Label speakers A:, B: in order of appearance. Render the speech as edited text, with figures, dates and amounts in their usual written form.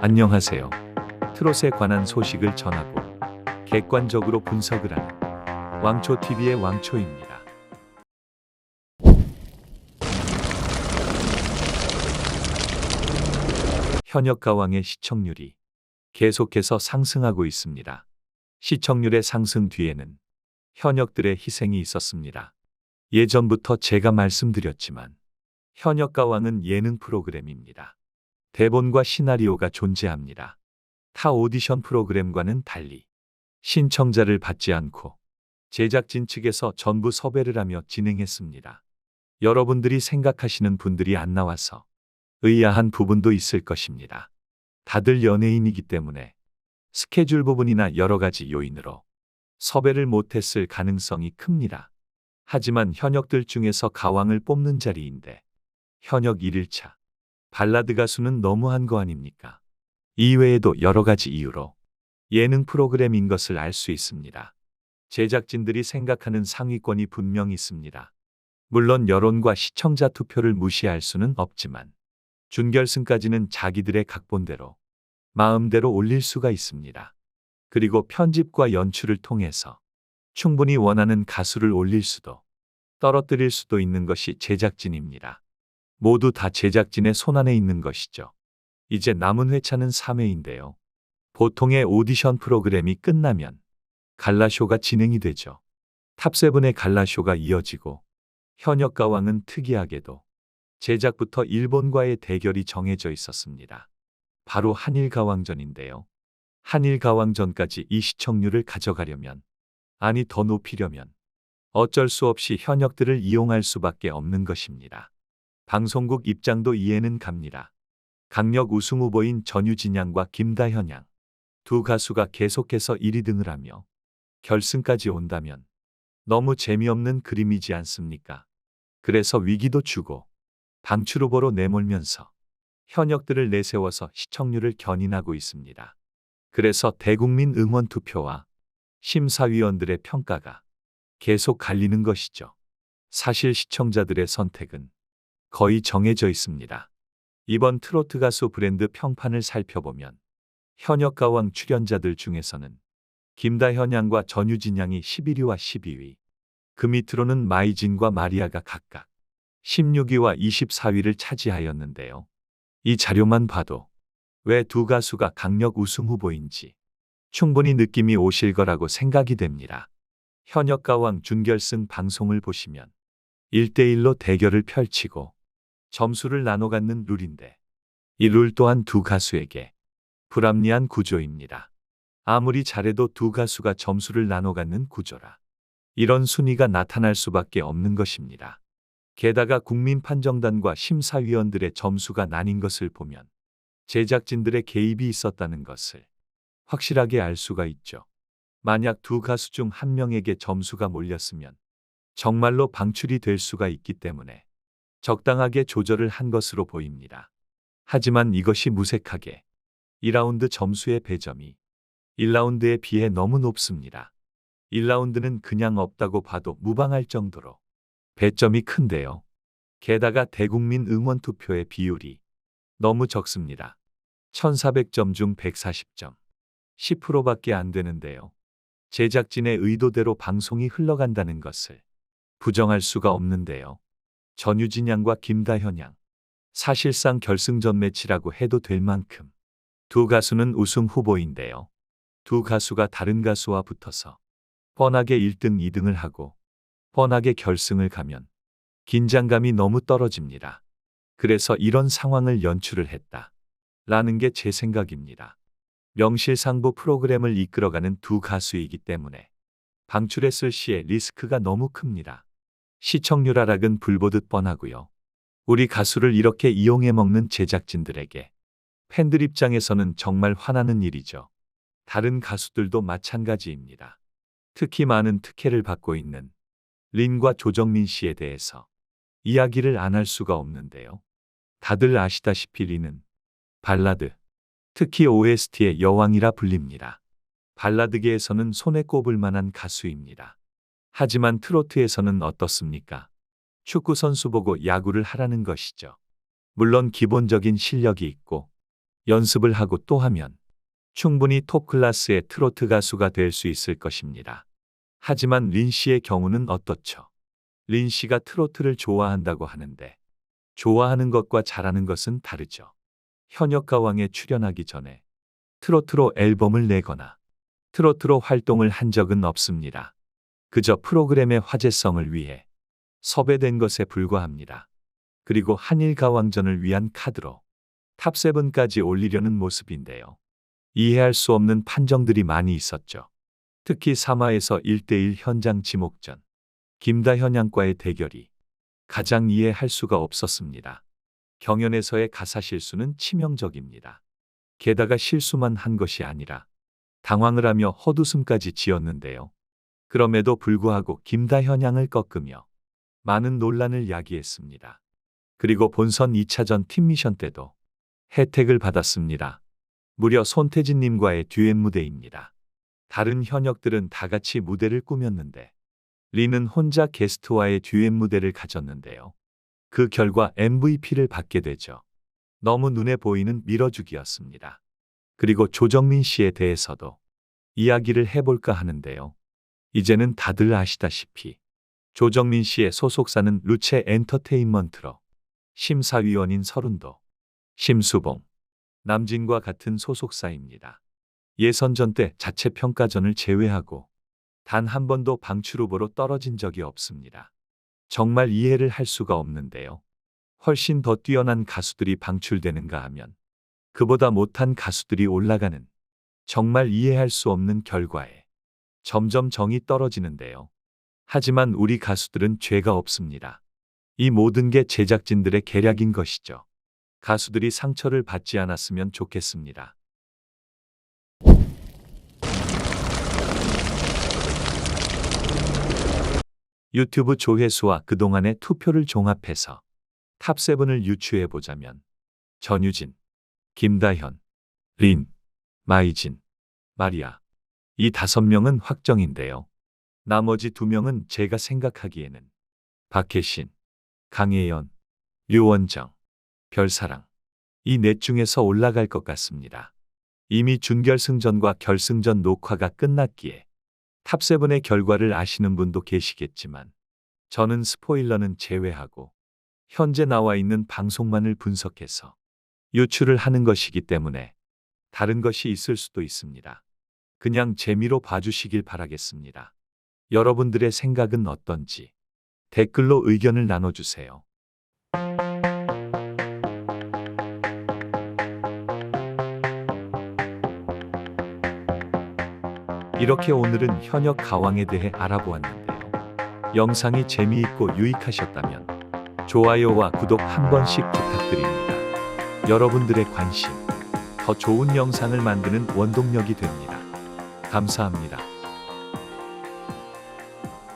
A: 안녕하세요. 트롯에 관한 소식을 전하고 객관적으로 분석을 하는 왕초TV의 왕초입니다. 현역 가왕의 시청률이 계속해서 상승하고 있습니다. 시청률의 상승 뒤에는 현역들의 희생이 있었습니다. 예전부터 제가 말씀드렸지만 현역 가왕은 예능 프로그램입니다. 대본과 시나리오가 존재합니다. 타 오디션 프로그램과는 달리 신청자를 받지 않고 제작진 측에서 전부 섭외를 하며 진행했습니다. 여러분들이 생각하시는 분들이 안 나와서 의아한 부분도 있을 것입니다. 다들 연예인이기 때문에 스케줄 부분이나 여러 가지 요인으로 섭외를 못했을 가능성이 큽니다. 하지만 현역들 중에서 가왕을 뽑는 자리인데 현역 1일차 발라드 가수는 너무한 거 아닙니까? 이외에도 여러 가지 이유로 예능 프로그램인 것을 알 수 있습니다. 제작진들이 생각하는 상위권이 분명 있습니다. 물론 여론과 시청자 투표를 무시할 수는 없지만 준결승까지는 자기들의 각본대로 마음대로 올릴 수가 있습니다. 그리고 편집과 연출을 통해서 충분히 원하는 가수를 올릴 수도 떨어뜨릴 수도 있는 것이 제작진입니다. 모두 다 제작진의 손안에 있는 것이죠. 이제 남은 회차는 3회인데요. 보통의 오디션 프로그램이 끝나면 갈라쇼가 진행이 되죠. 탑7의 갈라쇼가 이어지고 현역 가왕은 특이하게도 제작부터 일본과의 대결이 정해져 있었습니다. 바로 한일가왕전인데요. 한일가왕전까지 이 시청률을 가져가려면, 아니 더 높이려면 어쩔 수 없이 현역들을 이용할 수밖에 없는 것입니다. 방송국 입장도 이해는 갑니다. 강력 우승 후보인 전유진 양과 김다현 양, 두 가수가 계속해서 1, 2등을 하며 결승까지 온다면 너무 재미없는 그림이지 않습니까? 그래서 위기도 주고 방출 후보로 내몰면서 현역들을 내세워서 시청률을 견인하고 있습니다. 그래서 대국민 응원 투표와 심사위원들의 평가가 계속 갈리는 것이죠. 사실 시청자들의 선택은 거의 정해져 있습니다. 이번 트로트 가수 브랜드 평판을 살펴보면 현역 가왕 출연자들 중에서는 김다현 양과 전유진 양이 11위와 12위, 그 밑으로는 마이진과 마리아가 각각 16위와 24위를 차지하였는데요. 이 자료만 봐도 왜 두 가수가 강력 우승 후보인지 충분히 느낌이 오실 거라고 생각이 됩니다. 현역 가왕 준결승 방송을 보시면 1대1로 대결을 펼치고 점수를 나눠 갖는 룰인데 이 룰 또한 두 가수에게 불합리한 구조입니다. 아무리 잘해도 두 가수가 점수를 나눠 갖는 구조라 이런 순위가 나타날 수밖에 없는 것입니다. 게다가 국민판정단과 심사위원들의 점수가 나뉜 것을 보면 제작진들의 개입이 있었다는 것을 확실하게 알 수가 있죠. 만약 두 가수 중 한 명에게 점수가 몰렸으면 정말로 방출이 될 수가 있기 때문에 적당하게 조절을 한 것으로 보입니다. 하지만 이것이 무색하게 2라운드 점수의 배점이 1라운드에 비해 너무 높습니다. 1라운드는 그냥 없다고 봐도 무방할 정도로 배점이 큰데요. 게다가 대국민 응원 투표의 비율이 너무 적습니다. 1400점 중 140점, 10%밖에 안 되는데요. 제작진의 의도대로 방송이 흘러간다는 것을 부정할 수가 없는데요. 전유진 양과 김다현 양, 사실상 결승전 매치라고 해도 될 만큼 두 가수는 우승 후보인데요. 두 가수가 다른 가수와 붙어서 뻔하게 1등, 2등을 하고 뻔하게 결승을 가면 긴장감이 너무 떨어집니다. 그래서 이런 상황을 연출을 했다 라는 게 제 생각입니다. 명실상부 프로그램을 이끌어가는 두 가수이기 때문에 방출했을 시에 리스크가 너무 큽니다. 시청률 하락은 불보듯 뻔하고요. 우리 가수를 이렇게 이용해 먹는 제작진들에게 팬들 입장에서는 정말 화나는 일이죠. 다른 가수들도 마찬가지입니다. 특히 많은 특혜를 받고 있는 린과 조정민 씨에 대해서 이야기를 안 할 수가 없는데요. 다들 아시다시피 린은 발라드, 특히 OST의 여왕이라 불립니다. 발라드계에서는 손에 꼽을 만한 가수입니다. 하지만 트로트에서는 어떻습니까? 축구 선수 보고 야구를 하라는 것이죠. 물론 기본적인 실력이 있고 연습을 하고 또 하면 충분히 톱 클래스의 트로트 가수가 될 수 있을 것입니다. 하지만 린 씨의 경우는 어떻죠? 린 씨가 트로트를 좋아한다고 하는데 좋아하는 것과 잘하는 것은 다르죠. 현역가왕에 출연하기 전에 트로트로 앨범을 내거나 트로트로 활동을 한 적은 없습니다. 그저 프로그램의 화제성을 위해 섭외된 것에 불과합니다. 그리고 한일 가왕전을 위한 카드로 탑7까지 올리려는 모습인데요. 이해할 수 없는 판정들이 많이 있었죠. 특히 3화에서 1대1 현장 지목전, 김다현 양과의 대결이 가장 이해할 수가 없었습니다. 경연에서의 가사 실수는 치명적입니다. 게다가 실수만 한 것이 아니라 당황을 하며 헛웃음까지 지었는데요. 그럼에도 불구하고 김다현 양을 꺾으며 많은 논란을 야기했습니다. 그리고 본선 2차전 팀 미션 때도 혜택을 받았습니다. 무려 손태진님과의 듀엣 무대입니다. 다른 현역들은 다 같이 무대를 꾸몄는데 린은 혼자 게스트와의 듀엣 무대를 가졌는데요. 그 결과 MVP를 받게 되죠. 너무 눈에 보이는 밀어주기였습니다. 그리고 조정민 씨에 대해서도 이야기를 해볼까 하는데요. 이제는 다들 아시다시피 조정민 씨의 소속사는 루체 엔터테인먼트로 심사위원인 서른도, 심수봉, 남진과 같은 소속사입니다. 예선전 때 자체평가전을 제외하고 단 한 번도 방출 후보로 떨어진 적이 없습니다. 정말 이해를 할 수가 없는데요. 훨씬 더 뛰어난 가수들이 방출되는가 하면 그보다 못한 가수들이 올라가는 정말 이해할 수 없는 결과에 점점 정이 떨어지는데요. 하지만 우리 가수들은 죄가 없습니다. 이 모든 게 제작진들의 계략인 것이죠. 가수들이 상처를 받지 않았으면 좋겠습니다. 유튜브 조회수와 그동안의 투표를 종합해서 탑7을 유추해보자면 전유진, 김다현, 린, 마이진, 마리아 이 5명은 확정인데요. 나머지 2명은 제가 생각하기에는 박혜신, 강혜연, 류원정, 별사랑 이 넷 중에서 올라갈 것 같습니다. 이미 준결승전과 결승전 녹화가 끝났기에 탑7의 결과를 아시는 분도 계시겠지만 저는 스포일러는 제외하고 현재 나와 있는 방송만을 분석해서 유추를 하는 것이기 때문에 다른 것이 있을 수도 있습니다. 그냥 재미로 봐주시길 바라겠습니다. 여러분들의 생각은 어떤지 댓글로 의견을 나눠주세요. 이렇게 오늘은 현역 가왕에 대해 알아보았는데요. 영상이 재미있고 유익하셨다면 좋아요와 구독 한 번씩 부탁드립니다. 여러분들의 관심, 더 좋은 영상을 만드는 원동력이 됩니다. 감사합니다.